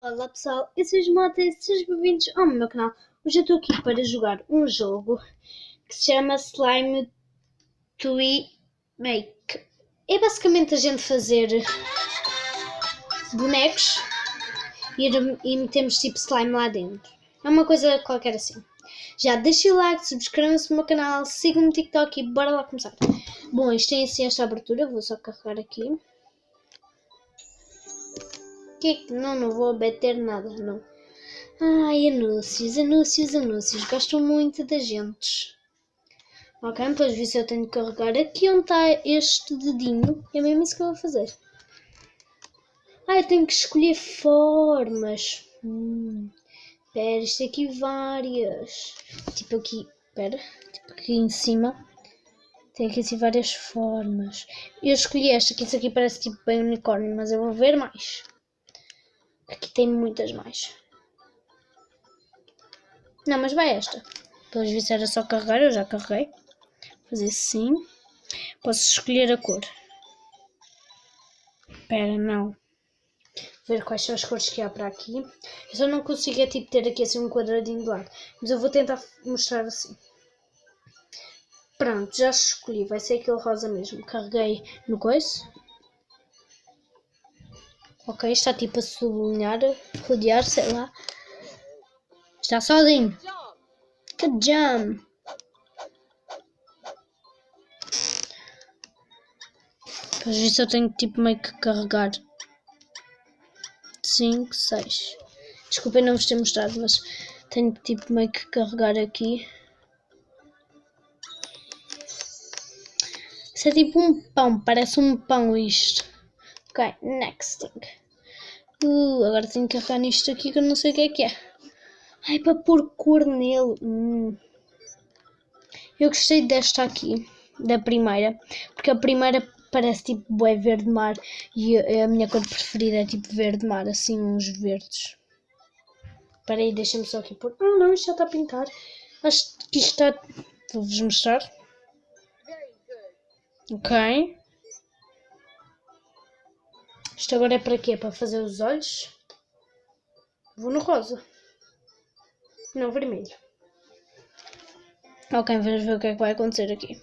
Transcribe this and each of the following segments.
Olá pessoal, eu sou a Mota e sejam bem-vindos ao meu canal. Hoje eu estou aqui para jogar um jogo que se chama Slime Make. É basicamente a gente fazer bonecos e metemos tipo slime lá dentro. É uma coisa qualquer assim. Já deixem o like, subscrevam-se no meu canal, sigam-me no TikTok e bora lá começar. Bom, isto tem assim esta abertura, vou só carregar aqui. Não vou abater nada, não. Ai, anúncios. Gostam muito da gente. Ok, depois vi se eu tenho de carregar aqui onde está este dedinho. É mesmo isso que eu vou fazer. Eu tenho que escolher formas. Espera, isto aqui várias. Tipo aqui, espera. Tipo aqui em cima. Tem aqui assim várias formas. Eu escolhi esta, que isso aqui parece tipo bem unicórnio, mas eu vou ver mais. Aqui tem muitas mais. Não, mas vai esta. Pelos vistos era só carregar, eu já carreguei. Fazer assim. Posso escolher a cor. Espera, não. Ver quais são as cores que há para aqui. Eu só não consigo tipo ter aqui assim um quadradinho de lado. Mas eu vou tentar mostrar assim. Pronto, já escolhi. Vai ser aquele rosa mesmo. Carreguei no coice. Ok, está tipo a sublinhar, rodear, sei lá. Está sozinho. Good job. Pois isso eu tenho tipo meio que carregar. 5, 6. Desculpem não vos ter mostrado, mas tenho tipo meio que carregar aqui. Isso é tipo um pão, parece um pão isto. Ok, next thing. Agora tenho que carregar nisto aqui que eu não sei o que é. Ai, para pôr cor nele. Eu gostei desta aqui, da primeira, porque a primeira parece tipo bué verde mar e a minha cor preferida é tipo verde mar, assim uns verdes. Espera aí, deixa-me só aqui pôr. Não, isto já está a pintar. Acho que isto está... Vou-vos mostrar. Ok. Isto agora é para quê? Para fazer os olhos? Vou no rosa. Não, vermelho. Ok, vamos ver o que é que vai acontecer aqui.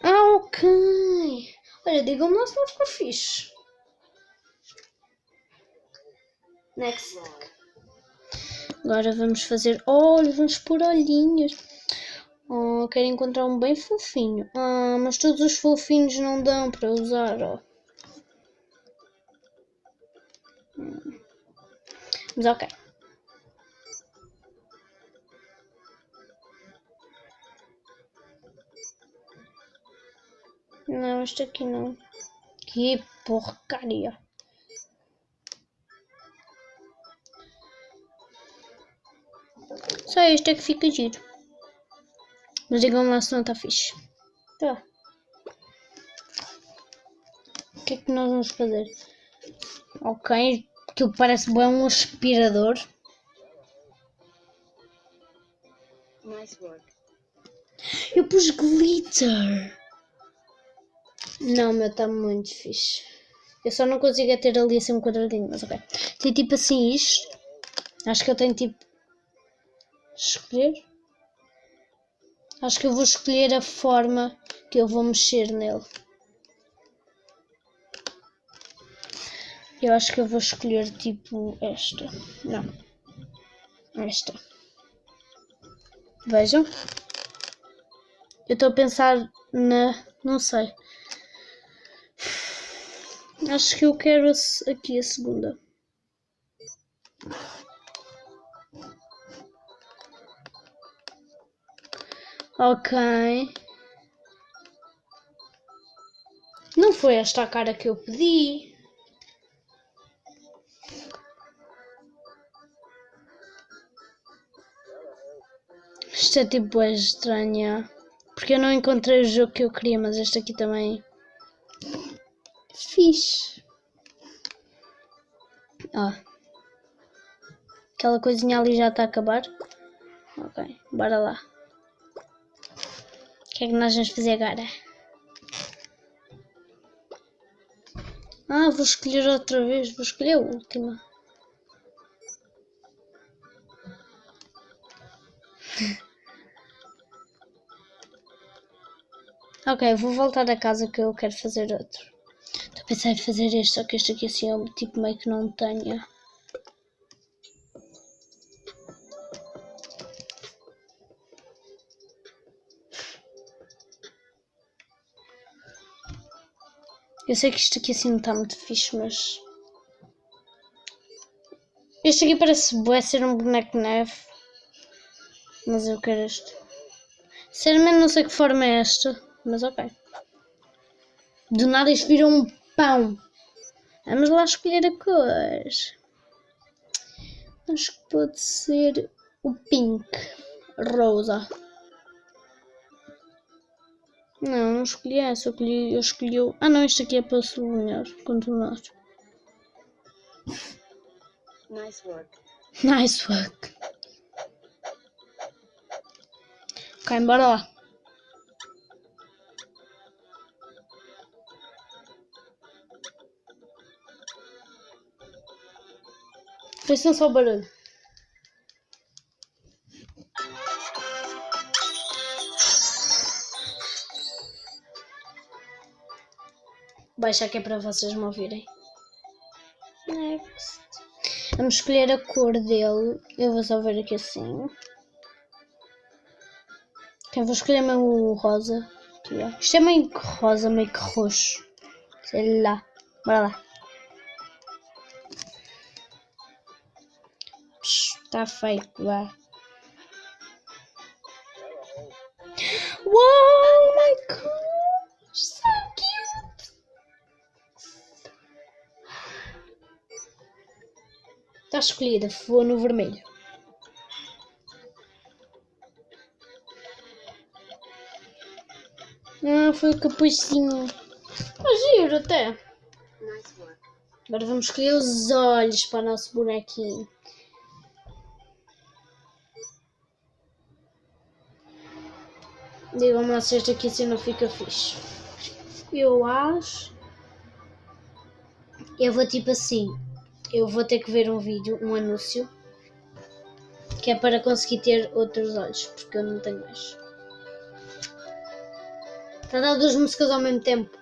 Ok. Olha, digam-me lá se não ficou fixe. Next. Agora vamos fazer olhos, vamos pôr olhinhos. Quero encontrar um bem fofinho. Mas todos os fofinhos não dão para usar, ó. Mas ok. Não, este aqui não. Que porcaria. Só este é que fica giro. Mas digam lá se não está fixe. Tá. O que é que nós vamos fazer? Ok. Aquilo parece bem um aspirador. Nice work. Eu pus glitter. Não, meu, está muito fixe. Eu só não consigo ter ali assim um quadradinho, mas ok. Tem tipo assim isto. Acho que eu tenho tipo... Escolher? Acho que eu vou escolher a forma que eu vou mexer nele. Eu acho que eu vou escolher tipo esta. Não. Esta. Vejam. Eu estou a pensar na... Não sei. Acho que eu quero aqui a segunda. Ok. Não foi esta a cara que eu pedi. Isto é tipo estranha. Porque eu não encontrei o jogo que eu queria, mas este aqui também... Fixe. Ó. Aquela coisinha ali já está a acabar. Ok, bora lá. O que é que nós vamos fazer agora? Ah, vou escolher outra vez. Vou escolher a última. Ok, vou voltar a casa que eu quero fazer outro. Estou a pensar em fazer este, só que este aqui assim é tipo meio que não tenha. Eu sei que isto aqui assim não está muito fixe, mas... Este aqui parece bué ser um boneco de neve. Mas eu quero este. Sinceramente não sei que forma é esta, mas ok. Do nada isto virou um pão. Vamos lá escolher a cor. Acho que pode ser o pink. Rosa. Não escolhi essa. Eu escolhi o... Ah não, este aqui é para sublinhar. Continuar. Nice work. Nice work. Ok, bora lá. Ouçam só o barulho. Baixa que é para vocês me ouvirem. Next. Vamos escolher a cor dele. Eu vou só ver aqui assim. Ok, vou escolher mesmo o rosa. Aqui, ó. Isto é meio que rosa, meio que roxo. Sei lá. Bora lá. Está feito, vá. Wow, my god! So cute! Está escolhida, vou no vermelho. Ah, foi o capucinho. Giro até. Nice work. Agora vamos escolher os olhos para o nosso bonequinho. Digam-me lá se este aqui assim não fica fixe. Eu acho... Eu vou tipo assim... Eu vou ter que ver um vídeo, um anúncio. Que é para conseguir ter outros olhos. Porque eu não tenho mais. Está a dar duas músicas ao mesmo tempo.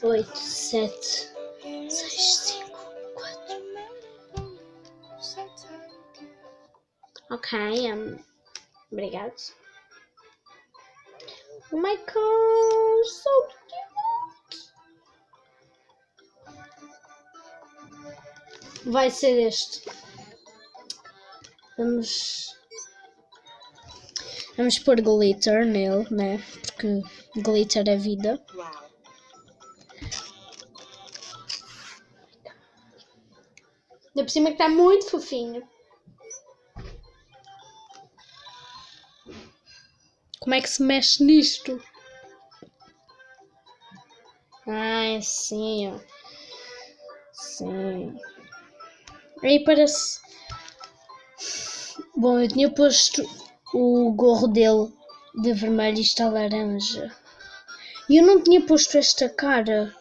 8, 7, 6, 5, 4. Ok, obrigado. Oh my god, so cute. Vai ser este. Vamos pôr glitter nele, né? Porque glitter é vida. Wow. Ainda por cima que está muito fofinho. Como é que se mexe nisto? Ah, é sim, ó. Sim. Aí parece... Bom, eu tinha posto o gorro dele de vermelho e está laranja. E eu não tinha posto esta cara.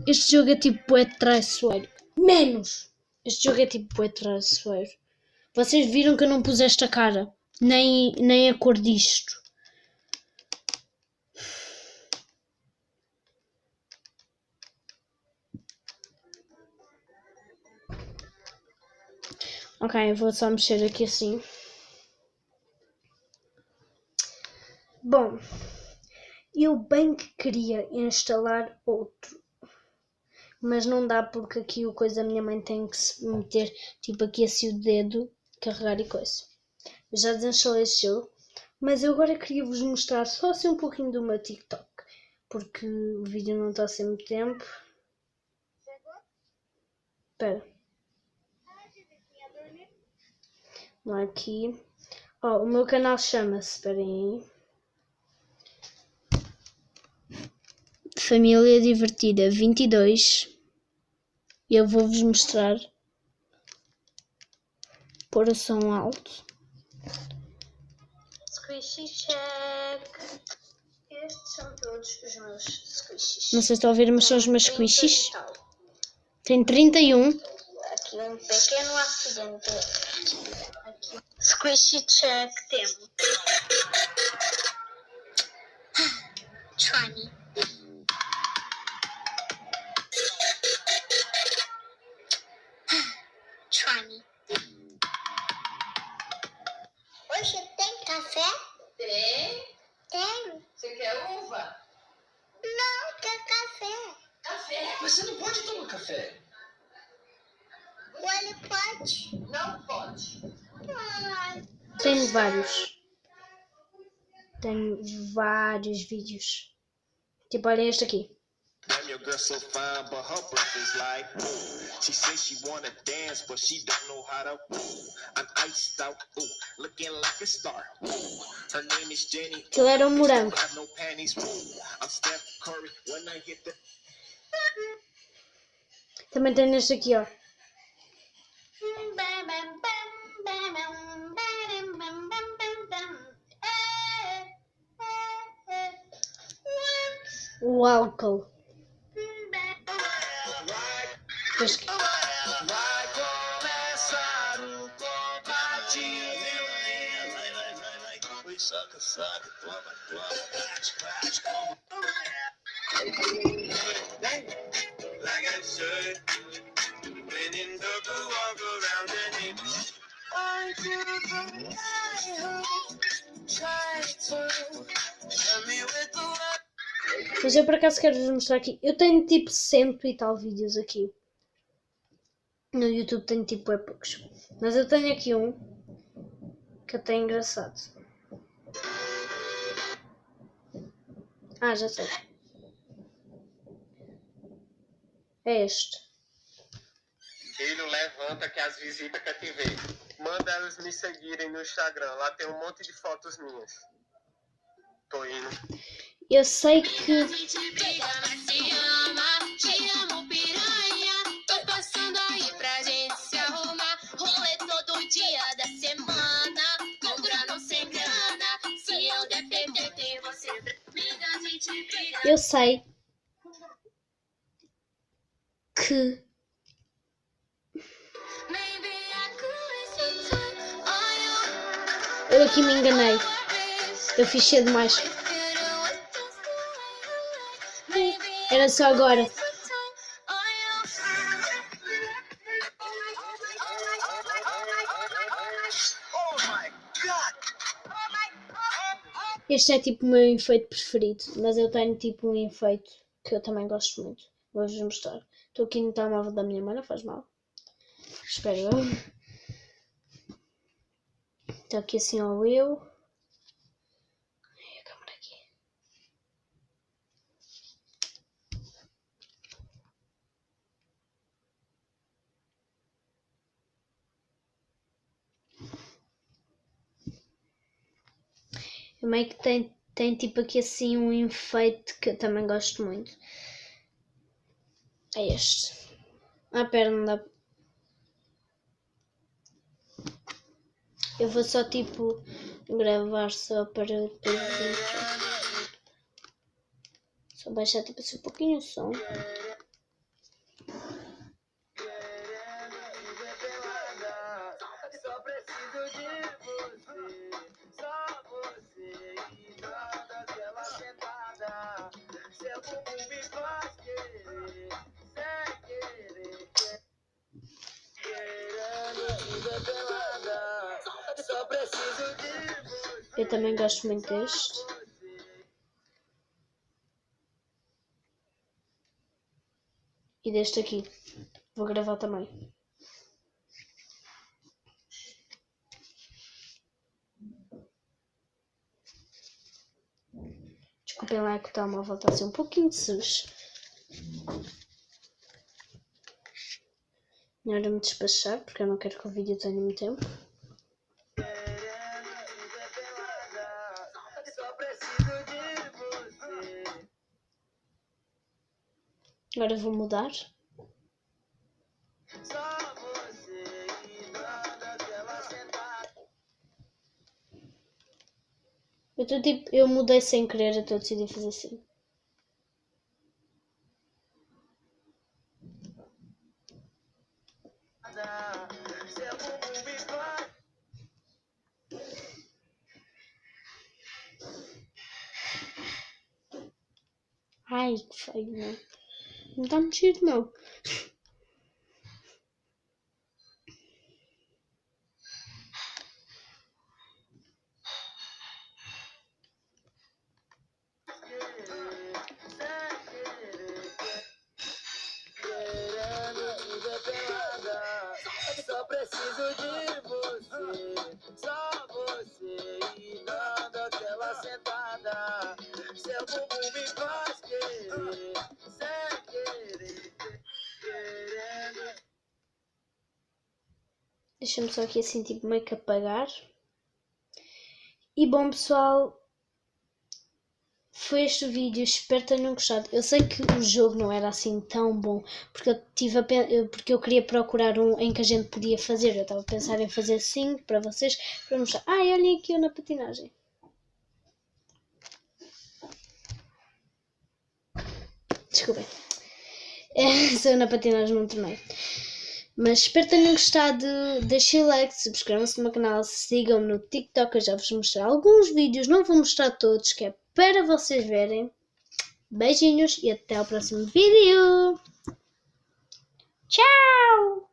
Este jogo é tipo traiçoeiro. Menos! Este jogo é tipo traiçoeiro. Vocês viram que eu não pus esta cara. Nem a cor disto. Ok, vou só mexer aqui assim. Bom, eu bem que queria instalar outro. Mas não dá porque aqui o coisa a minha mãe tem que se meter tipo aqui assim o dedo, carregar e coisa. Eu já desinstalei esse jogo. Mas eu agora queria vos mostrar só assim um pouquinho do meu TikTok. Porque o vídeo não está sem muito tempo. Espera. Não é aqui. Oh, o meu canal chama-se, esperem aí. Família Divertida 22. E eu vou-vos mostrar. Pôr o som alto. Squishy check. estes são todos os meus squishies. Não sei se estão a ouvir, mas são os meus squishies. 30 e tal. Tem 31. Aqui um pequeno acidente. Aqui. Squishy check temos. Try me. Try me. Hoje tem café? Tem? Tem. Você quer uva? Não, tem café. Café? Mas você não pode tomar café. Ele pode? Não pode. Ai. Tenho vários. Tenho vários vídeos. Tipo, olhem este aqui. Damn, your girl so fine, but her breath is like she says she wanna dance, but she don't know how to I'm iced out, looking like a star. Her name is Jenny. Aquilo era um morango. Have no panties. I'm Steph Curry when I hit the Também tenho este aqui, ó. O álcool. Este aqui. vai começar o combate. Saca, saca, toma, toma, bate, bate, toma. Like I said, when in the walk around the neighborhood. I try to show me with the love. Mas eu por acaso quero vos mostrar aqui. Eu tenho tipo 100 e tal vídeos aqui. No YouTube tenho tipo poucos. Mas eu tenho aqui um que até é engraçado. Ah, já sei. É este. Filho, levanta que as visitas quer te ver. Manda elas me seguirem no Instagram. Lá tem um monte de fotos minhas. Tô indo. Eu sei que... Eu sei que... Eu aqui me enganei. Eu fiz cedo demais. Era só agora. Este é tipo o meu enfeite preferido. Mas eu tenho tipo um enfeite que eu também gosto muito. Vou-vos mostrar. Estou aqui no telemóvel da minha mãe, não faz mal. Espero eu. Estou aqui assim ao eu. A câmera aqui. A mãe que tem tipo aqui assim um enfeite que eu também gosto muito. É este. Ah, pera, não dá. Eu vou só tipo gravar só para depois vir. Só baixar tipo assim um pouquinho o som. Só preciso de você. Só você e nada aquela sentada. Seu bumbum me faz querer. Sem querer. Querendo viver pelada. Só preciso de você. Eu também gosto muito deste. E deste aqui. Vou gravar também. Desculpem lá que o telemóvel está a ser um pouquinho sujo. Melhor eu me despachar porque eu não quero que o vídeo tenha muito tempo. Só preciso de você. Agora vou mudar. Só você e nada aquela sentada. Eu mudei sem querer, então eu decidi fazer assim. Ai, que feio, não. Não está mexido, não. Só preciso de você, só você e dando aquela sentada. Seu bumbum me faz querer, sem querer, querendo. Deixa-me só aqui assim, tipo, meio que apagar. E bom, pessoal, foi este o vídeo. Espero que tenham gostado. Eu sei que o jogo não era assim tão bom, porque porque eu queria procurar um em que a gente podia fazer. Eu estava a pensar em fazer 5 para vocês, para mostrar. Ai, olhem aqui eu na patinagem. Desculpem. Sou eu na patinagem num torneio. Mas espero que tenham gostado. Deixem like, subscrevam-se no meu canal, sigam-me no TikTok. Eu já vos mostrei alguns vídeos, não vou mostrar todos, que é para vocês verem. Beijinhos e até o próximo vídeo. Tchau!